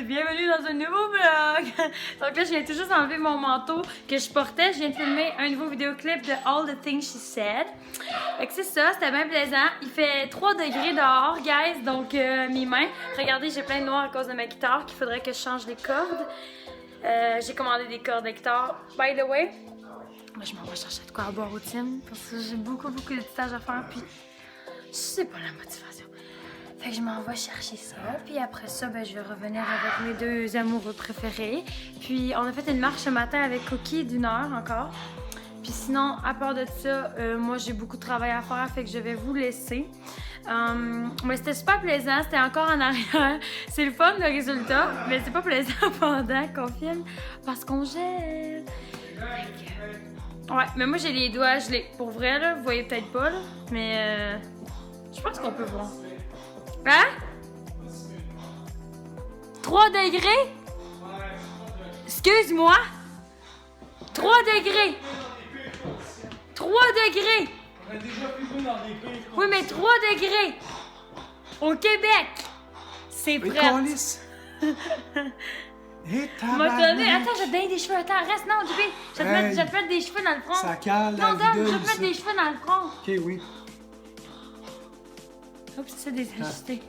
bienvenue dans un nouveau vlog! Donc là, je viens tout juste enlever mon manteau que je portais. Je viens de filmer un nouveau vidéoclip de All the Things She Said. Fait que c'est ça, c'était bien plaisant. Il fait 3 degrés dehors, guys, donc mes mains. Regardez, j'ai plein de noir à cause de ma guitare qu'il faudrait que je change les cordes. J'ai commandé des cordes de guitare, by the way. Moi, je m'en vais chercher de quoi à boire au team parce que j'ai beaucoup de stages à faire, puis je sais pas la motivation. Fait que je m'en vais chercher ça, puis après ça, ben, je vais revenir avec mes 2 amoureux préférés. Puis on a fait une marche ce matin avec Cookie d'1 heure encore. Puis sinon, à part de ça, moi j'ai beaucoup de travail à faire, fait que je vais vous laisser. Mais c'était super plaisant, c'était encore en arrière. C'est le fun le résultat, mais c'est pas plaisant pendant qu'on filme parce qu'on gèle. Ouais, mais moi j'ai les doigts gelés. Pour vrai, là, vous voyez peut-être pas, là, mais je pense qu'on peut voir. Hein? 3 degrés? Excuse-moi? 3 degrés! 3 degrés! On a déjà filmé dans des pays. Oui, mais 3 degrés! Au Québec! C'est prêt! Et M'a donné. Attends, je vais te donner des cheveux. Attends, reste. Non, Duby. Je vais te mettre des cheveux dans le front. Ça cale non, la donne, vidéo, je vais te mettre des cheveux dans le front. Ok, oui. Oups, c'est des ajustés.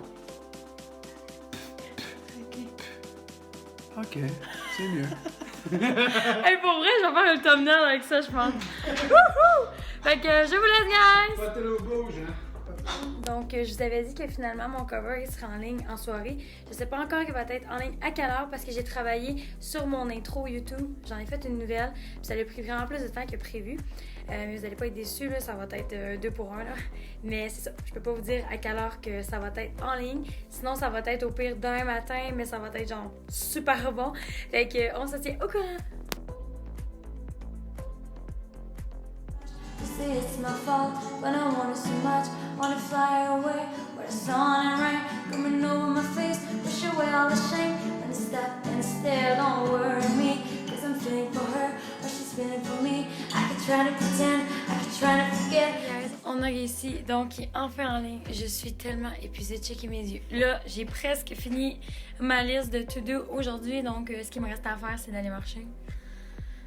Ok, c'est mieux. Hey, pour vrai, je vais faire un thumbnail avec ça, je pense. Wouhou! Fait que je vous laisse, guys! Pas de bouge, hein? Donc, je vous avais dit que finalement, mon cover, il sera en ligne en soirée. Je sais pas encore qu'il va être en ligne à quelle heure parce que j'ai travaillé sur mon intro YouTube. J'en ai fait une nouvelle. Puis ça a pris vraiment plus de temps que prévu. Mais vous allez pas être déçus, là. Ça va être 2 pour 1, là. Mais c'est ça. Je peux pas vous dire à quelle heure que ça va être en ligne. Sinon, ça va être au pire demain matin, mais ça va être genre super bon. Fait que, on se tient au courant. Say it's my fault, but I want it so much. Wanna fly away where the sun and rain coming over my face. Push away all the shame and stop and stare. Don't worry me, cause I'm feeling for her, or she's feeling for me. I could try to pretend, I could try to forget. On a réussi, donc il est enfin en ligne. Je suis tellement épuisée. Checkez mes yeux. Là, j'ai presque fini ma liste de to-do aujourd'hui, donc ce qui me reste à faire, c'est d'aller marcher.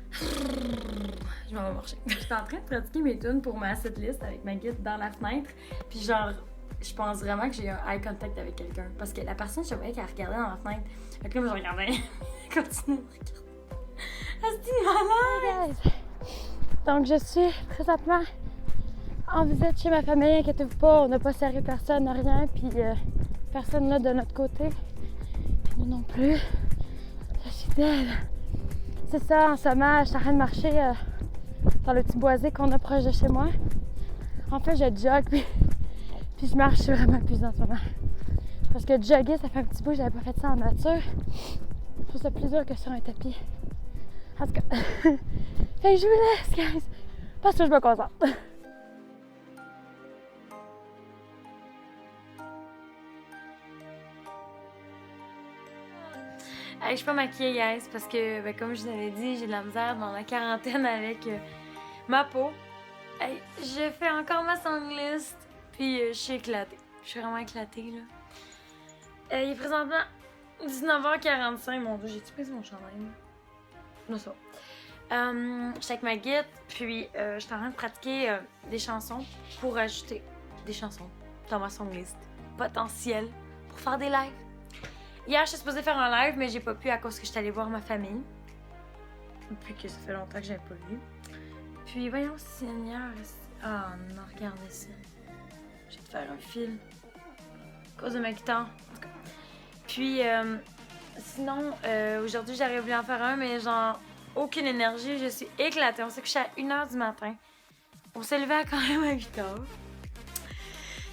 Je m'en vais marcher. J'étais en train de pratiquer mes tunes pour ma setlist avec ma guide dans la fenêtre. Puis genre, je pense vraiment que j'ai un eye contact avec quelqu'un. Parce que la personne, je savais qu'elle regardait dans la fenêtre. Fait que là, je regardais. Elle continue de regarder. Elle se dit malade! Donc, je suis présentement en visite chez ma famille. Inquiétez-vous pas, on n'a pas serré personne, rien. Puis personne là de notre côté. Nous non plus. Je suis dead. C'est ça, en ce moment, je suis en train de marcher dans le petit boisé qu'on a proche de chez moi. En fait, je jogge, puis je marche, je suis vraiment épuisée en ce moment. Parce que jogger, ça fait un petit bout, j'avais pas fait ça en nature. Je trouve ça plus dur que sur un tapis. En tout cas, fait que je vous laisse, guys, parce que je me concentre. Hey, je suis pas maquillée, guys, parce que, ben, comme je vous avais dit, j'ai de la misère dans la quarantaine avec ma peau. Hey, je fais encore ma songlist, puis je suis éclatée. Je suis vraiment éclatée, là. Il est présentement 19h45. Mon Dieu, j'ai-tu pris mon chandail? Non, ça va. Je suis avec ma guide, puis je suis en train de pratiquer des chansons pour ajouter des chansons dans ma songlist potentielle pour faire des lives. Hier, je suis supposée faire un live, mais j'ai pas pu à cause que j'étais allée voir ma famille. Puis que ça fait longtemps que j'avais pas vu. Puis voyons, Seigneur. Ah non, regardez ça. Je vais te faire un fil. À cause de ma guitare. Puis, sinon, aujourd'hui, j'aurais voulu en faire un, mais genre, aucune énergie. Je suis éclatée. On s'est couché à 1h du matin. On s'est levé à quand même à 8h.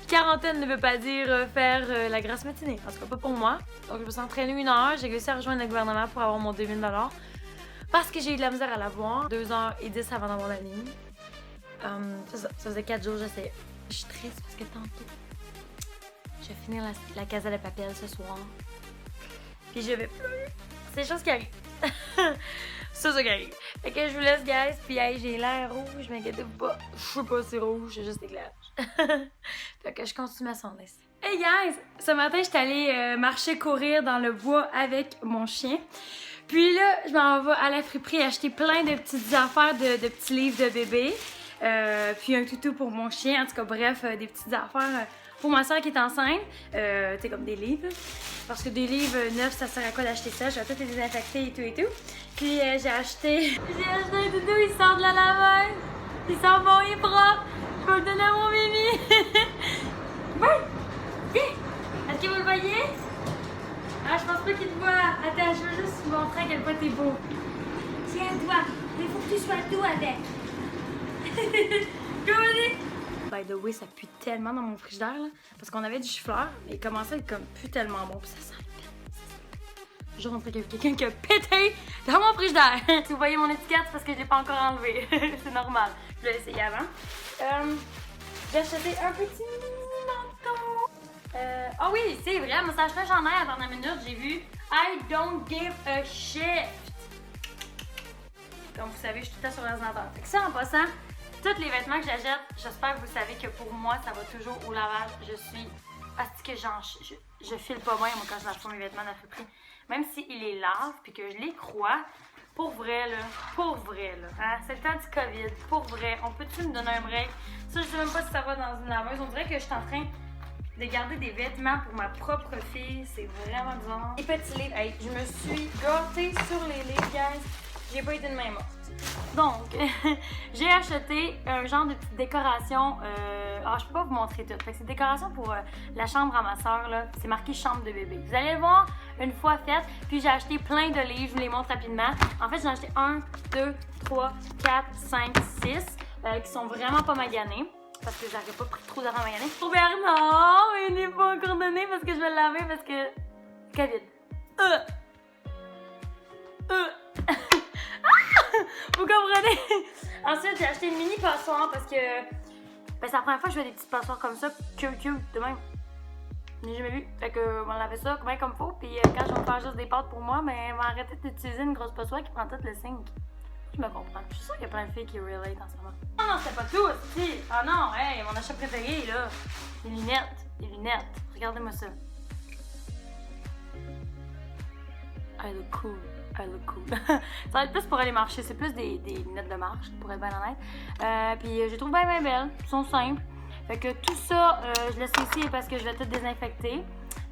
Quarantaine ne veut pas dire faire la grasse matinée. En tout cas, pas pour moi. Donc, je me suis entraînée 1 heure. J'ai réussi à rejoindre le gouvernement pour avoir mon 2000 $. Parce que j'ai eu de la misère à l'avoir. 2h10 avant d'avoir la ligne. Ça faisait 4 jours, j'essayais. Je suis triste parce que tantôt, je vais finir la Casa de Papel ce soir. Puis je vais pleurer. C'est des choses qui arrivent. C'est ça qui arrive. Fait que je vous laisse, guys. Puis hey, j'ai l'air rouge, m'inquiétez pas. Je suis pas si rouge, c'est juste éclairage. Fait que je continue ma songlist. Hey Hey guys! Ce matin, j'étais allée marcher, courir dans le bois avec mon chien. Puis là, je m'en vais à la friperie acheter plein de petites affaires, de petits livres de bébé. Puis un toutou pour mon chien. En tout cas, bref, des petites affaires pour ma soeur qui est enceinte. Tu sais, comme des livres. Parce que des livres neufs, ça sert à quoi d'acheter ça? Je vais tout les désinfecter et tout et tout. Puis j'ai acheté un toutou, il sort de la laveuse. Il sent bon, il est propre. Je peux le donner à mon bébé. Est-ce que vous le voyez? Ah, je pense pas qu'il te voit. Attends, je veux juste vous montrer à quel point t'es beau. Tiens-toi, mais faut que tu sois doux avec. By the way, ça pue tellement dans mon frigidaire, là, parce qu'on avait du chou-fleur, mais il commençait à être comme plus tellement bon, puis ça sent le pète. Je rentre qu'il y a quelqu'un qui a pété dans mon frigidaire. Si vous voyez mon étiquette, c'est parce que je l'ai pas encore enlevé. C'est normal. Je l'ai essayé avant. J'ai acheté un petit manteau. Ah oui, c'est vrai, moi ça acheté un chandail à la dernière minute, j'ai vu I don't give a shit. Comme vous savez, je suis tout le temps sur l'ordinateur. Fait que ça, en passant, tous les vêtements que j'achète, j'espère que vous savez que pour moi, ça va toujours au lavage. Je suis... Parce que je file pas bien, moi, quand je lave pas mes vêtements dans la friperie. Même s'ils les lavent, puis que je les crois, pour vrai, là, hein? C'est le temps du COVID, pour vrai, on peut-tu me donner un break? Ça, je sais même pas si ça va dans une laveuse. On dirait que je suis en train de garder des vêtements pour ma propre fille. C'est vraiment bizarre. Les petits livres, hey, je me suis gâtée sur les livres, guys. J'ai pas été de main morte. Donc, j'ai acheté un genre de petite décoration. Alors, je peux pas vous montrer tout. Fait que c'est une décoration pour la chambre à ma soeur, là. C'est marqué chambre de bébé. Vous allez le voir une fois faite. Puis j'ai acheté plein de livres. Je vous les montre rapidement. En fait, j'en ai acheté 1, 2, 3, 4, 5, 6 qui sont vraiment pas maganés. Parce que j'avais pas pris trop d'argent à maganer. Pour Bernard, il n'est pas encore donné parce que je vais le laver parce que... COVID. Vous comprenez? Ensuite, j'ai acheté une mini passoire parce que ben, c'est la première fois que je fais des petites passoires comme ça, cute, de même. Je n'ai jamais vu. Fait que on lavait ça bien comme faut. Puis quand je vais me faire juste des pâtes pour moi, ben, on va arrêter d'utiliser une grosse passoire qui prend tout le sink. Je me comprends. Je suis sûre qu'il y a plein de filles qui relate en ce moment. Non, c'est pas tout, si. Ah non, hey, mon achat préféré, là. Les lunettes. Les lunettes. Regardez-moi ça. I look cool. I look cool. Ça va être plus pour aller marcher. C'est plus des lunettes de marche, pour être bien honnête. Puis je les trouve bien belles. Ils sont simples. Fait que tout ça, je laisse ici parce que je vais tout désinfecter.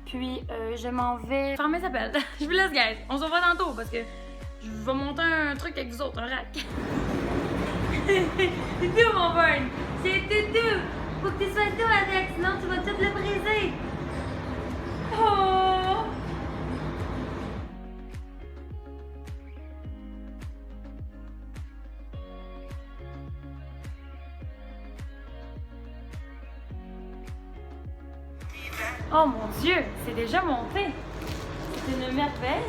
Puis je m'en vais faire mes appels. Je vous laisse, guys. On se revoit tantôt parce que je vais monter un truc avec vous autres, un rack. C'est tout, mon Burn. C'est tout. Faut que tu sois doux avec, sinon tu vas tout le briser. Oh! Oh mon Dieu, c'est déjà monté. C'est une merveille.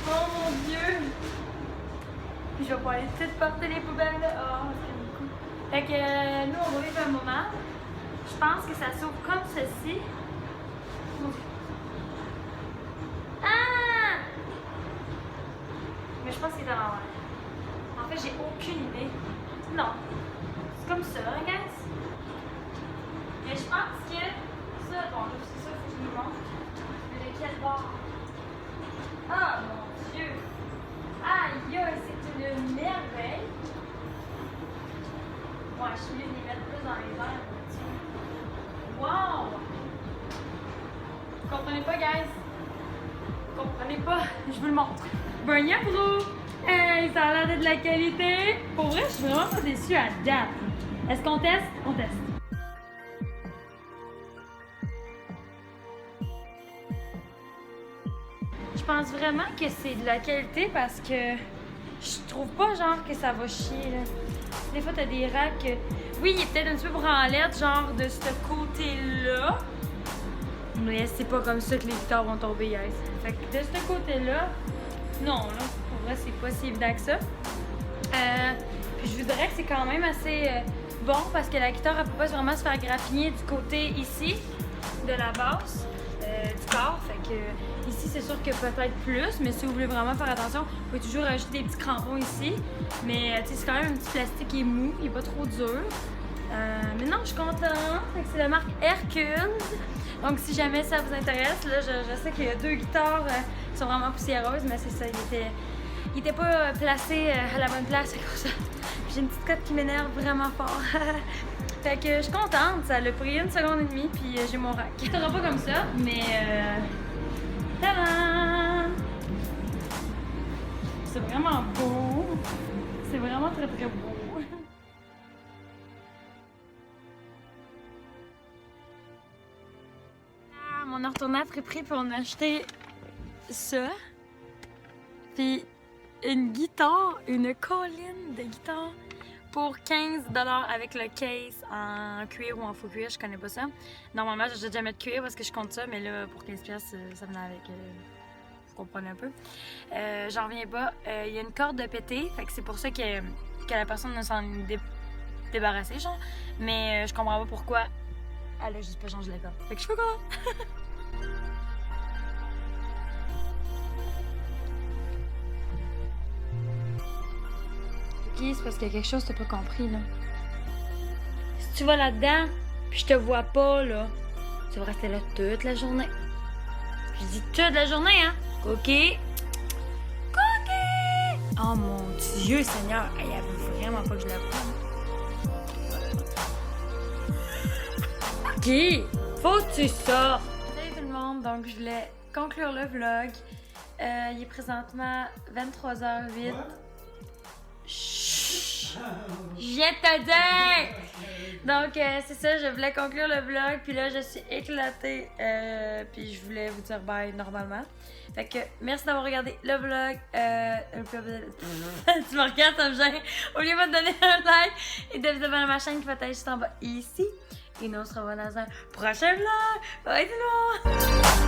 Oh mon Dieu. Puis je vais pouvoir aller tout porter les poubelles là. Oh, c'est beaucoup. Fait que nous, on va vivre un moment. Je pense que ça s'ouvre comme ceci. Mon Dieu. Ah! Mais je pense qu'il est à l'envers. En fait, j'ai aucune idée. Non. C'est comme ça, hein, guys? Mais je pense que ça, bon, là, c'est ça, faut que je vous montre. Mais de quel bord? Ah, mon Dieu! Aïe, c'est une merveille! Ouais, je suis mieux de les mettre plus dans les airs. Wow! Vous comprenez pas, guys? Vous comprenez pas? Je vous le montre. Burn Pro! Hey, ça a l'air d'être de la qualité! Pour vrai, je suis vraiment pas déçue à date. Est-ce qu'on teste? On teste. Je pense vraiment que c'est de la qualité parce que je trouve pas genre que ça va chier là. Des fois t'as des racks. Oui, il est peut-être un petit peu branlette, genre de ce côté-là. Mais c'est pas comme ça que les guitares vont tomber, guys. Fait que de ce côté-là, non, là, pour vrai, c'est pas si évident que ça. Puis je voudrais que c'est quand même assez bon parce que la guitare, elle peut pas vraiment se faire grappiner du côté ici, de la basse. Du corps, fait que ici c'est sûr que peut-être plus, mais si vous voulez vraiment faire attention, vous pouvez toujours rajouter des petits crampons ici, mais tu sais c'est quand même un petit plastique qui est mou, il est pas trop dur, Mais non, je suis contente. Fait que c'est la marque Hercule. Donc, si jamais ça vous intéresse, là, je sais qu'il y a 2 guitares qui sont vraiment poussiéreuses, mais c'est ça, il était pas placé à la bonne place à cause de... J'ai une petite cote qui m'énerve vraiment fort. Fait que je suis contente, ça a pris 1 seconde et demie, puis j'ai mon rack. Ça sera pas comme ça, mais... Tadam! C'est vraiment beau. C'est vraiment très très beau. On a retourné à Friperie puis on a acheté ça. Puis une guitare, une colline de guitare pour 15$ avec le case en cuir ou en faux cuir, je connais pas ça. Normalement, j'achète jamais de cuir parce que je compte ça, mais là, pour 15$, ça venait avec... vous comprenez un peu. J'en reviens pas. Il y a une corde de pété, fait que c'est pour ça que la personne ne s'en est débarrassée, genre. Mais je comprends pas pourquoi elle a juste pas changé la corde. Fait que je suis pas contente. Ok, c'est parce qu'il y a quelque chose que t'as pas compris, là. Si tu vas là-dedans, puis je te vois pas, là, tu vas rester là toute la journée. Je dis toute la journée, hein? Cookie! Cookie! Oh mon Dieu, Seigneur! Il y avait vraiment pas que je l'avoue. Ok! Faut que tu sortes! Salut tout le monde! Donc, je voulais conclure le vlog. Il est présentement 23h08. Chut! Je viens de te dire! Donc, c'est ça, je voulais conclure le vlog, puis là, je suis éclatée, puis je voulais vous dire bye normalement. Fait que, merci d'avoir regardé le vlog. Tu me regardes, ça me gêne. N'oubliez pas de donner un like et de vous abonner à ma chaîne qui va être juste en bas ici. Et nous, on se revoit dans un prochain vlog. Bye tout le monde!